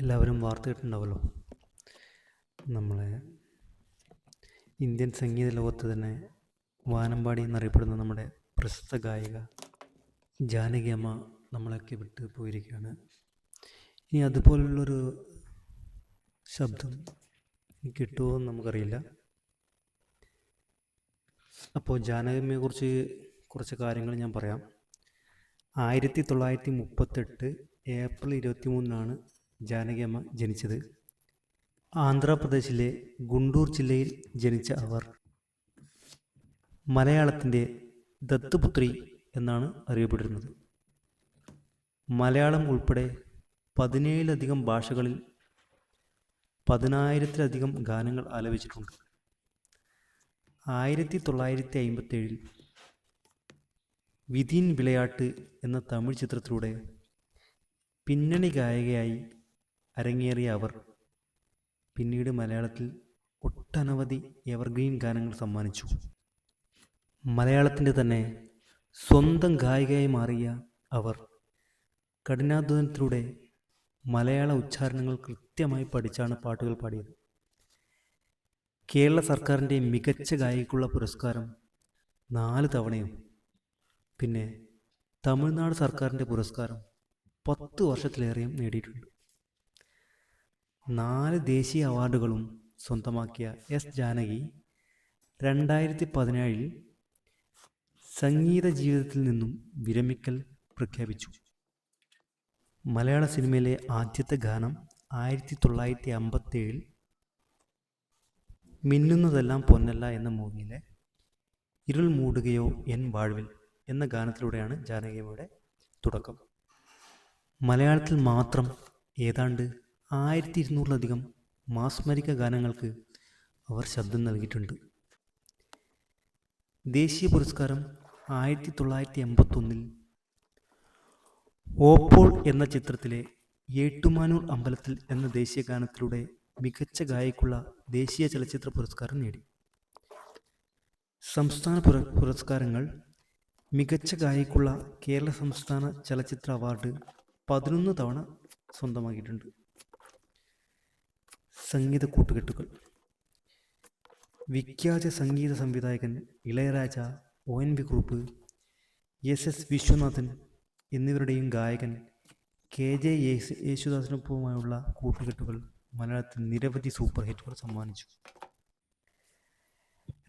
എല്ലാവരും വാർത്ത കേട്ടിട്ടുണ്ടാവുമല്ലോ. നമ്മളെ ഇന്ത്യൻ സംഗീത ലോകത്ത് തന്നെ വാനമ്പാടി എന്നറിയപ്പെടുന്ന നമ്മുടെ പ്രശസ്ത ഗായിക ജാനകി അമ്മ നമ്മളൊക്കെ വിട്ട് പോയിരിക്കുകയാണ്. ഇനി അതുപോലുള്ളൊരു ശബ്ദം കിട്ടുമോ എന്ന് നമുക്കറിയില്ല. അപ്പോൾ ജാനകി അമ്മയെക്കുറിച്ച് കുറച്ച് കാര്യങ്ങൾ ഞാൻ പറയാം. 1938 ഏപ്രിൽ 23 ജാനകി അമ്മ ജനിച്ചത്. ആന്ധ്രാപ്രദേശിലെ ഗുണ്ടൂർ ജില്ലയിൽ ജനിച്ച അവർ മലയാളത്തിൻ്റെ ദത്തുപുത്രി എന്നാണ് അറിയപ്പെടുന്നത്. മലയാളം ഉൾപ്പെടെ 17ലധികം ഭാഷകളിൽ 10,000-ലധികം ഗാനങ്ങൾ ആലപിച്ചിട്ടുണ്ട്. 1957 വിധീൻ വിളയാട്ട് എന്ന തമിഴ് ചിത്രത്തിലൂടെ പിന്നണി ഗായികയായി അരങ്ങേറിയ അവർ പിന്നീട് മലയാളത്തിൽ ഒട്ടനവധി എവർഗ്രീൻ ഗാനങ്ങൾ സമ്മാനിച്ചു. മലയാളത്തിൻ്റെ തന്നെ സ്വന്തം ഗായികയായി മാറിയ അവർ കഠിനാധ്വാനത്തിലൂടെ മലയാള ഉച്ചാരണങ്ങൾ കൃത്യമായി പഠിച്ചാണ് പാട്ടുകൾ പാടിയത്. കേരള സർക്കാരിൻ്റെ മികച്ച ഗായികയ്ക്കുള്ള പുരസ്കാരം 4 തവണയും പിന്നെ തമിഴ്നാട് സർക്കാരിൻ്റെ പുരസ്കാരം 10 വർഷത്തിലേറെയും നേടിയിട്ടുണ്ട്. 4 ദേശീയ അവാർഡുകളും സ്വന്തമാക്കിയ എസ് ജാനകി 2017 സംഗീത ജീവിതത്തിൽ നിന്നും വിരമിക്കൽ പ്രഖ്യാപിച്ചു. മലയാള സിനിമയിലെ ആദ്യത്തെ ഗാനം 1957 മിന്നുന്നതെല്ലാം പൊന്നല്ല എന്ന മൂവിയിലെ ഇരുൾ മൂടുകയോ എൻ വാഴ്വിൽ എന്ന ഗാനത്തിലൂടെയാണ് ജാനകിയമ്മയുടെ തുടക്കം. മലയാളത്തിൽ മാത്രം ഏതാണ്ട് 1200-ലധികം മാസ്മരിക ഗാനങ്ങൾക്ക് അവർ ശബ്ദം നൽകിയിട്ടുണ്ട്. ദേശീയ പുരസ്കാരം 1981 ഓപ്പോൾ എന്ന ചിത്രത്തിലെ ഏട്ടുമാനൂർ അമ്പലത്തിൽ എന്ന ദേശീയ ഗാനത്തിലൂടെ മികച്ച ഗായികയ്ക്കുള്ള ദേശീയ ചലച്ചിത്ര പുരസ്കാരം നേടി. സംസ്ഥാന പുരസ്കാരങ്ങൾ മികച്ച ഗായികയ്ക്കുള്ള കേരള സംസ്ഥാന ചലച്ചിത്ര അവാർഡ് 11 തവണ സ്വന്തമാക്കിയിട്ടുണ്ട്. സംഗീത കൂട്ടുകെട്ടുകൾ: വിഖ്യാത സംഗീത സംവിധായകൻ ഇളയരാജ, ONV കുറുപ്പ്, SS വിശ്വനാഥൻ എന്നിവരുടെയും ഗായകൻ KJ യേശുദാസിനൊപ്പവുമായുള്ള കൂട്ടുകെട്ടുകൾ മലയാളത്തിൽ നിരവധി സൂപ്പർ ഹിറ്റുകൾ സമ്മാനിച്ചു.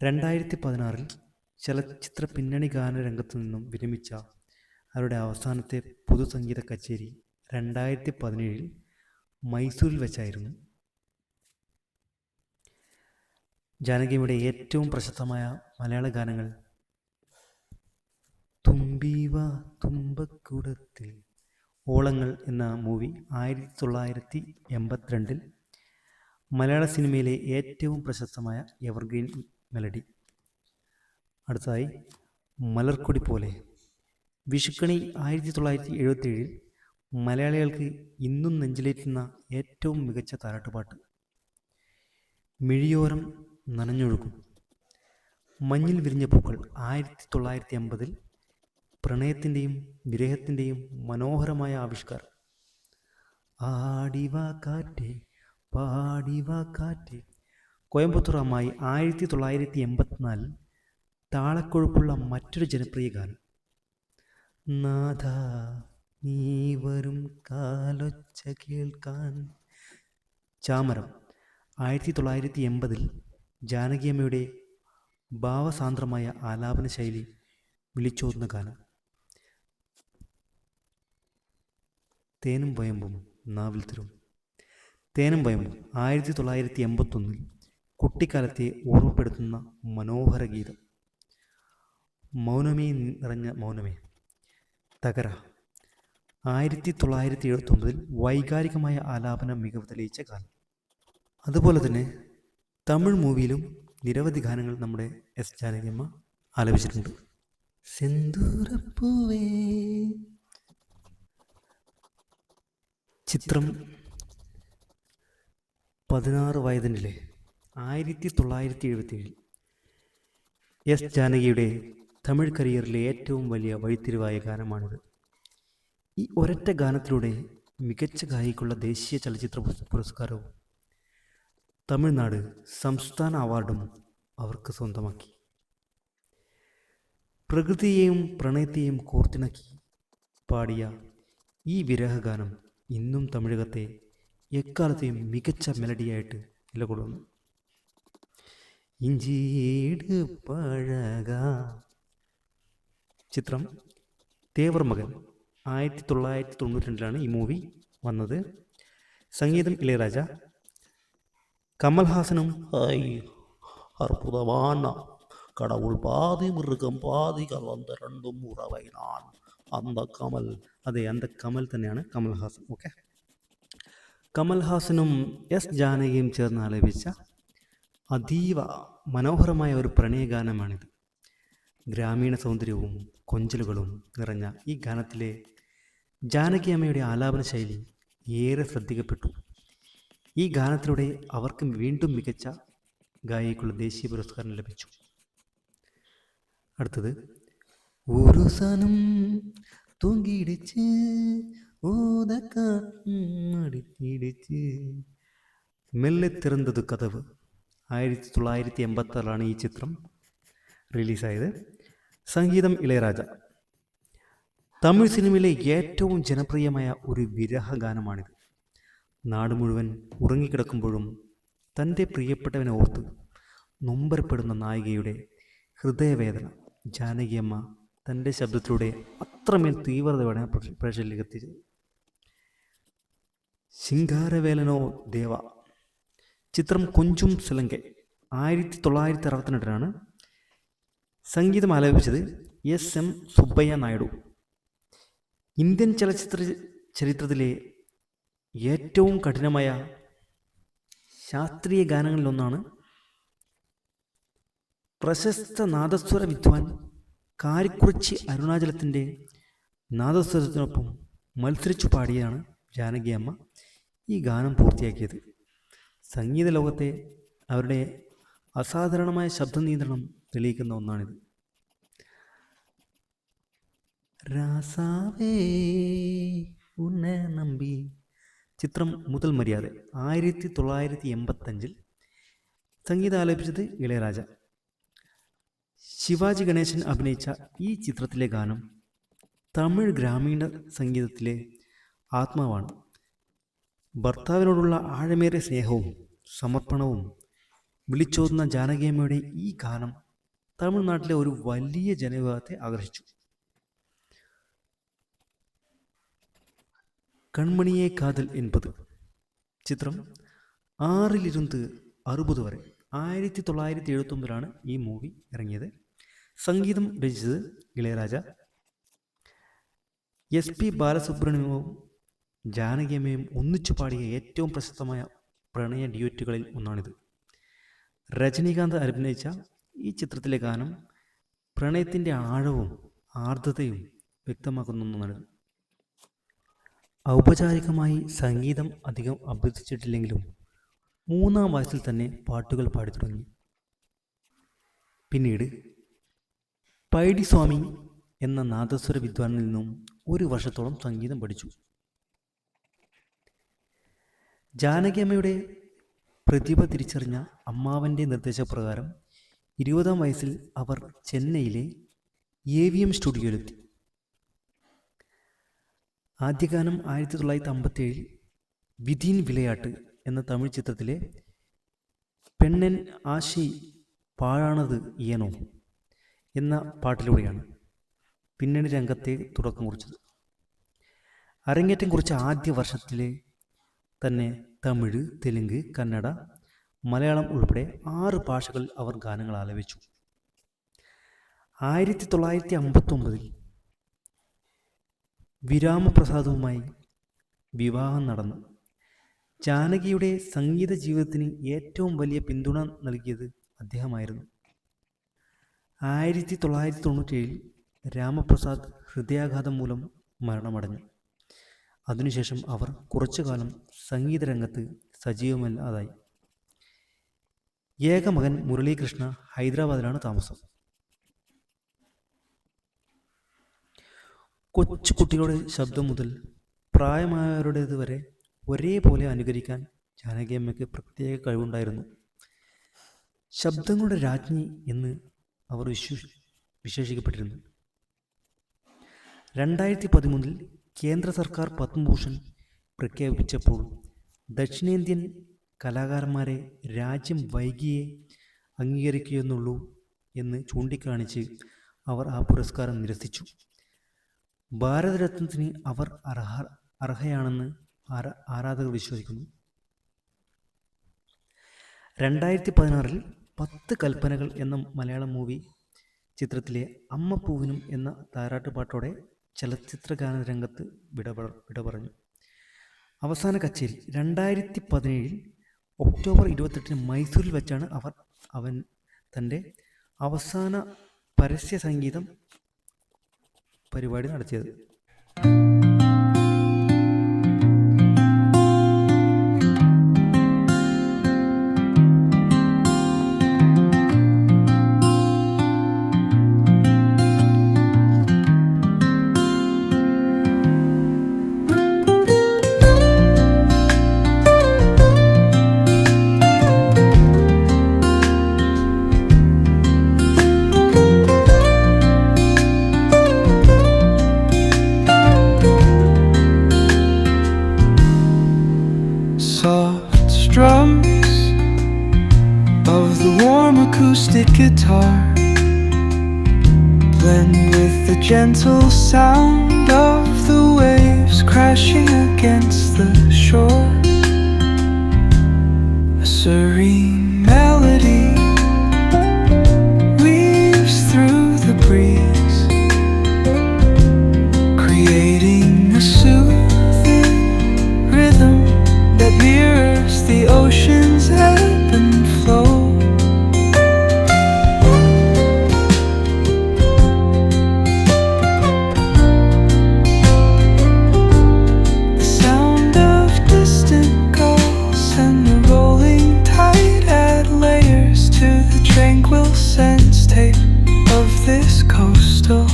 2016 ചലച്ചിത്ര പിന്നണി ഗാന രംഗത്തു നിന്നും വിരമിച്ച അവരുടെ അവസാനത്തെ പൊതുസംഗീത കച്ചേരി 2017 മൈസൂരിൽ വെച്ചായിരുന്നു. ജാനകിയമ്മയുടെ ഏറ്റവും പ്രശസ്തമായ മലയാള ഗാനങ്ങൾ തുമ്പീവ തുമ്പക്കുടത്തിൽ, ഓളങ്ങൾ എന്ന മൂവി 1982 മലയാള സിനിമയിലെ ഏറ്റവും പ്രശസ്തമായ എവർഗ്രീൻ മെലഡി. അടുത്തതായി മലർക്കൊടി പോലെ, വിഷുക്കണി 1977 മലയാളികൾക്ക് ഇന്നും നെഞ്ചിലേറ്റുന്ന ഏറ്റവും മികച്ച താരാട്ടുപാട്ട്. മിഴിയോരം നനഞ്ഞൊഴുകും, മഞ്ഞിൽ വിരിഞ്ഞ പൂക്കൾ 1950 പ്രണയത്തിൻ്റെയും വിരഹത്തിൻ്റെയും മനോഹരമായ ആവിഷ്കാരം. ആടിവാ കാറ്റേ പാടിവാ കാറ്റേ, കോയമ്പത്തൂർ അമ്മായി 1984 താളക്കൊഴുപ്പുള്ള മറ്റൊരു ജനപ്രിയ ഗാനം. നാഥ നീ വരും കാലൊച്ച കേൾക്കാൻ. ചാമരം 1980 ജാനകിയമ്മയുടെ ഭാവസാന്ദ്രമായ ആലാപന ശൈലി വിളിച്ചോതുന്ന ഗാനം. തേനും വയമ്പും നാവിൽ തരും. തേനും വയമ്പും 1981 കുട്ടിക്കാലത്തെ ഓർമ്മപ്പെടുത്തുന്ന മനോഹര ഗീതം. മൗനമേ നിറഞ്ഞ മൗനമേ, തകര 1979 വൈകാരികമായ ആലാപന മികവ് തെളിയിച്ച ഗാനം. അതുപോലെ തന്നെ തമിഴ് മൂവിയിലും നിരവധി ഗാനങ്ങൾ നമ്മുടെ എസ് ജാനകിയമ്മ ആലപിച്ചിട്ടുണ്ട്. സെന്തൂരപ്പൂവേ, ചിത്രം 16 വയതിനിലെ 1977 എസ് ജാനകിയുടെ തമിഴ് കരിയറിലെ ഏറ്റവും വലിയ വഴിത്തിരിവായ ഗാനമാണിത്. ഈ ഒരൊറ്റ ഗാനത്തിലൂടെ മികച്ച ഗായികയ്ക്കുള്ള ദേശീയ ചലച്ചിത്ര പുരസ്കാരവും തമിഴ്നാട് സംസ്ഥാന അവാർഡും അവർക്ക് സ്വന്തമാക്കി. പ്രകൃതിയെയും പ്രണയത്തെയും കോർത്തിണക്കി പാടിയ ഈ വിരഹഗാനം ഇന്നും തമിഴകത്തെ എക്കാലത്തെയും മികച്ച മെലഡിയായിട്ട് നിലകൊള്ളുന്നു. ഇഞ്ചീട് പഴക. ചിത്രം തേവർ മകൻ. 1992 ഈ മൂവി വന്നത്. സംഗീതം ഇളയരാജ. കമൽഹാസനും അർബുദமான கடவுள் பாதி மிருகம் பாதி கலந்த രണ്ടും ഉറവൈനാൻ അന്ത കമൽ. അതെ, അന്ത കമൽ തന്നെയാണ് കമൽഹാസൻ. ഓക്കെ, കമൽഹാസനും എസ് ജാനകിയും ചേർന്ന് ആലപിച്ച അതീവ മനോഹരമായ ഒരു പ്രണയഗാനമാണിത്. ഗ്രാമീണ സൗന്ദര്യവും കൊഞ്ചലുകളും നിറഞ്ഞ ഈ ഗാനത്തിലെ ജാനകി അമ്മയുടെ ആലാപന ശൈലി ഏറെ ശ്രദ്ധിക്കപ്പെട്ടു. ഈ ഗാനത്തിലൂടെ അവർക്ക് വീണ്ടും മികച്ച ഗായികയ്ക്കുള്ള ദേശീയ പുരസ്കാരം ലഭിച്ചു. അടുത്തത് ഒരു സനം തൂങ്ങിടിച്ച് ഓതക്കാടിച്ച് മെല്ലെ തിറന്നത് കഥവ്. 1986 ഈ ചിത്രം റിലീസായത്. സംഗീതം ഇളയരാജ. തമിഴ് സിനിമയിലെ ഏറ്റവും ജനപ്രിയമായ ഒരു വിരഹഗാനമാണിത്. നാട് മുഴുവൻ ഉറങ്ങിക്കിടക്കുമ്പോഴും തൻ്റെ പ്രിയപ്പെട്ടവനെ ഓർത്ത് നൊമ്പരപ്പെടുന്ന നായികയുടെ ഹൃദയവേദന ജാനകിയമ്മ തൻ്റെ ശബ്ദത്തിലൂടെ അത്രമേൽ തീവ്രതയോടെ പ്രേക്ഷകരിലേക്ക് എത്തിച്ചത്. ശിങ്കാരവേലനോ ദേവ. ചിത്രം കൊഞ്ചും സിലങ്കെ. 1962 സംഗീതം ആലപിച്ചത് എസ്.എം. സുബ്ബയ്യ നായിഡു. ഇന്ത്യൻ ചരിത്രത്തിലെ ഏറ്റവും കഠിനമായ ശാസ്ത്രീയ ഗാനങ്ങളിലൊന്നാണ്. പ്രശസ്ത നാദസ്വര വിദ്വാൻ കാരിക്കുറിച്ചി അരുണാചലത്തിൻ്റെ നാദസ്വരത്തിനൊപ്പം മത്സരിച്ചു പാടിയാണ് ജാനകിയമ്മ ഈ ഗാനം പൂർത്തിയാക്കിയത്. സംഗീത ലോകത്തെ അവരുടെ അസാധാരണമായ ശബ്ദ നിയന്ത്രണം തെളിയിക്കുന്ന ഒന്നാണിത്. രാസാവേ ഉന്നെ നമ്പി. ചിത്രം മുതൽ മര്യാദ. 1985 സംഗീതം ആലപിച്ചത് ഇളയരാജ. ശിവാജി ഗണേശൻ അഭിനയിച്ച ഈ ചിത്രത്തിലെ ഗാനം തമിഴ് ഗ്രാമീണ സംഗീതത്തിലെ ആത്മാവാണ്. ഭർത്താവിനോടുള്ള ആഴമേറിയ സ്നേഹവും സമർപ്പണവും വിളിച്ചോതുന്ന ജാനകിയമ്മയുടെ ഈ ഗാനം തമിഴ്നാട്ടിലെ ഒരു വലിയ ജനവിഭാഗത്തെ ആകർഷിച്ചു. കൺമണിയെ കാതൽ 80. ചിത്രം 6 60 വരെ. 1979 ഈ മൂവി ഇറങ്ങിയത്. സംഗീതം രചിച്ചത് ഇളയരാജ. SP ബാലസുബ്രഹ്മണ്യവും ജാനകിയമ്മയും ഒന്നിച്ചു പാടിയ ഏറ്റവും പ്രശസ്തമായ പ്രണയ ഡ്യൂറ്റുകളിൽ ഒന്നാണിത്. രജനീകാന്ത് അഭിനയിച്ച ഈ ചിത്രത്തിലെ ഗാനം പ്രണയത്തിൻ്റെ ആഴവും ആർദ്രതയും വ്യക്തമാക്കുന്ന ഒന്നാണ്. ഔപചാരികമായി സംഗീതം അധികം അഭ്യസിച്ചിട്ടില്ലെങ്കിലും 3-ാം വയസ്സിൽ തന്നെ പാട്ടുകൾ പാടി തുടങ്ങി. പിന്നീട് പൈഡിസ്വാമി എന്ന നാദസ്വര വിദ്വാനിൽ നിന്നും 1 വർഷത്തോളം സംഗീതം പഠിച്ചു. ജാനകിയമ്മയുടെ പ്രതിഭ തിരിച്ചറിഞ്ഞ അമ്മാവൻ്റെ നിർദ്ദേശപ്രകാരം 20-ാം വയസ്സിൽ അവർ ചെന്നൈയിലെ AVM സ്റ്റുഡിയോയിലെത്തി. ആദ്യ ഗാനം 1957 വിധീൻ വിളയാട്ട് എന്ന തമിഴ് ചിത്രത്തിലെ പെണ്ണൻ ആശി പാഴാണത് ഏനോ എന്ന പാട്ടിലൂടെയാണ് പിന്നണി രംഗത്തെ തുടക്കം കുറിച്ചത്. അരങ്ങേറ്റം കുറിച്ച ആദ്യ വർഷത്തിലെ തന്നെ തമിഴ്, തെലുങ്ക്, കന്നഡ, മലയാളം ഉൾപ്പെടെ 6 ഭാഷകളിൽ അവർ ഗാനങ്ങൾ ആലപിച്ചു. 1959 വിരാമപ്രസാദവുമായി വിവാഹം നടന്നു. ജാനകിയുടെ സംഗീത ജീവിതത്തിന് ഏറ്റവും വലിയ പിന്തുണ നൽകിയത് അദ്ദേഹമായിരുന്നു. 1997 രാമപ്രസാദ് ഹൃദയാഘാതം മൂലം മരണമടഞ്ഞു. അതിനുശേഷം അവർ കുറച്ചുകാലം സംഗീതരംഗത്ത് സജീവമല്ലാതായി. ഏക മകൻ മുരളീകൃഷ്ണ ഹൈദരാബാദിലാണ് താമസം. കൊച്ചു കുട്ടികളുടെ ശബ്ദം മുതൽ പ്രായമായവരുടേത് വരെ ഒരേപോലെ അനുകരിക്കാൻ ജാനകിയമ്മയ്ക്ക് പ്രത്യേക കഴിവുണ്ടായിരുന്നു. ശബ്ദങ്ങളുടെ രാജ്ഞി എന്ന് അവർ വിശേഷിക്കപ്പെട്ടിരുന്നു. 2013 കേന്ദ്ര സർക്കാർ പത്മഭൂഷൺ പ്രഖ്യാപിച്ചപ്പോൾ ദക്ഷിണേന്ത്യൻ കലാകാരന്മാരെ രാജ്യം വൈകിയേ അംഗീകരിക്കുകയെന്നുള്ളൂ എന്ന് ചൂണ്ടിക്കാണിച്ച് അവർ ആ പുരസ്കാരം നിരസിച്ചു. ഭാരതരത്നത്തിന് അവർ അർഹയാണെന്ന് ആരാധകർ വിശ്വസിക്കുന്നു. 2016 10 കൽപ്പനകൾ എന്ന മലയാളം ചിത്രത്തിലെ അമ്മപ്പൂവിനും എന്ന താരാട്ടുപാട്ടോടെ ചലച്ചിത്രഗാന രംഗത്ത് വിട പറഞ്ഞു. അവസാന കച്ചേരി 2017 ഒക്ടോബർ 28 മൈസൂരിൽ വെച്ചാണ് അവൻ തൻ്റെ അവസാന പരസ്യ സംഗീതം പരിപാടി നടത്തിയത്. Soft strums of the warm acoustic guitar blend with the gentle sound of the waves crashing against the shore. A serene melody weaves through the breeze, creating a soothing rhythm that mirrors the ocean's ebb and flow. The sound of distant gulls and the rolling tide add layers to the tranquil sense tape of this coastal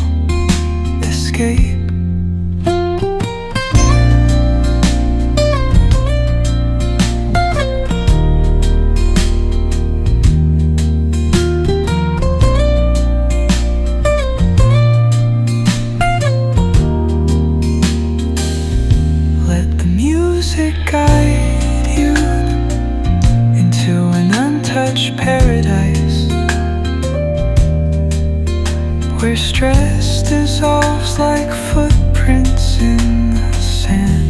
escape. Guide you into an untouched paradise where stress dissolves like footprints in the sand.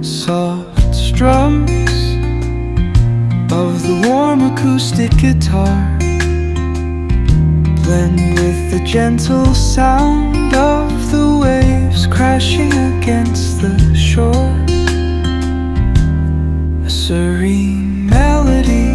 Soft strums of the warm acoustic guitar blend with the gentle sound of the waves crashing against the shore. A serene melody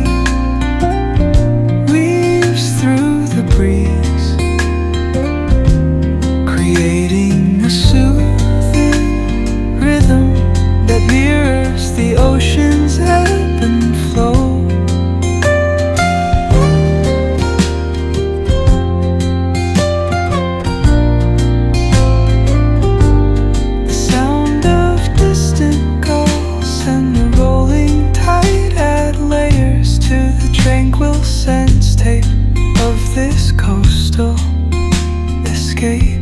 this coastal escape.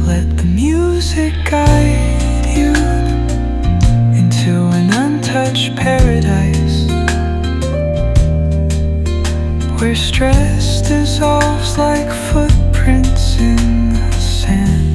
Let the music guide you into an untouched paradise, where stress dissolves like footprints in the sand.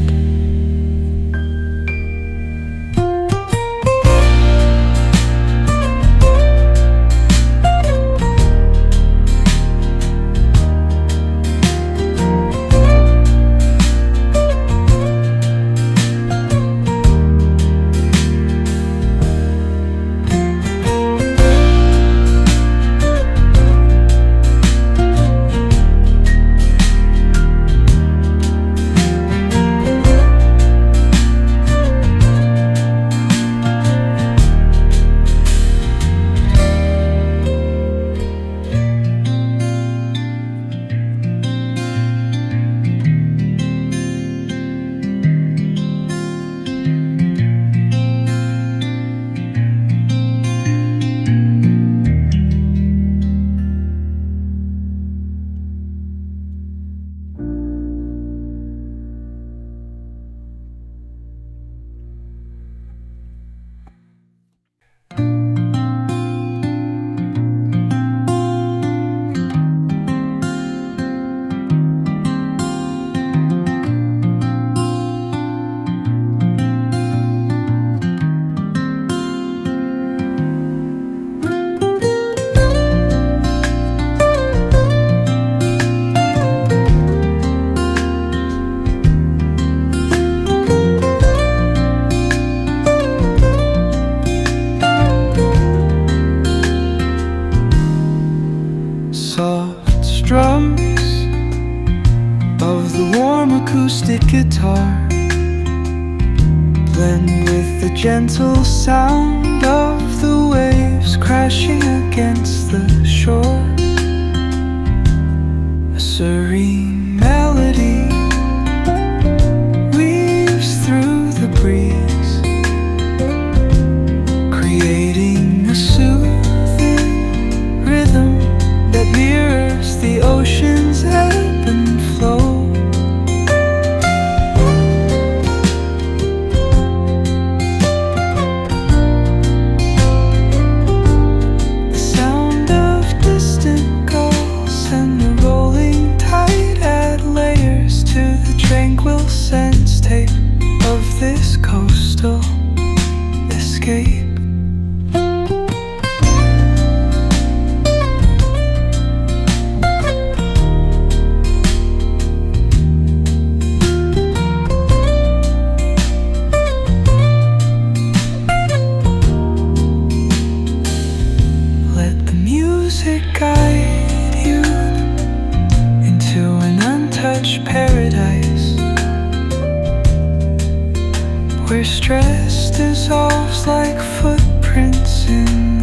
Soft strums of the warm acoustic guitar blend with the gentle sound of the waves crashing against the shore. A serene melody weaves through the breeze, creating a soothing rhythm that mirrors the ocean's ebb and flow. The sound of distant gulls and the rolling tide add layers to the tranquil sense tape of this coastal escape. Guide you into an untouched paradise, where stress dissolves like footprints in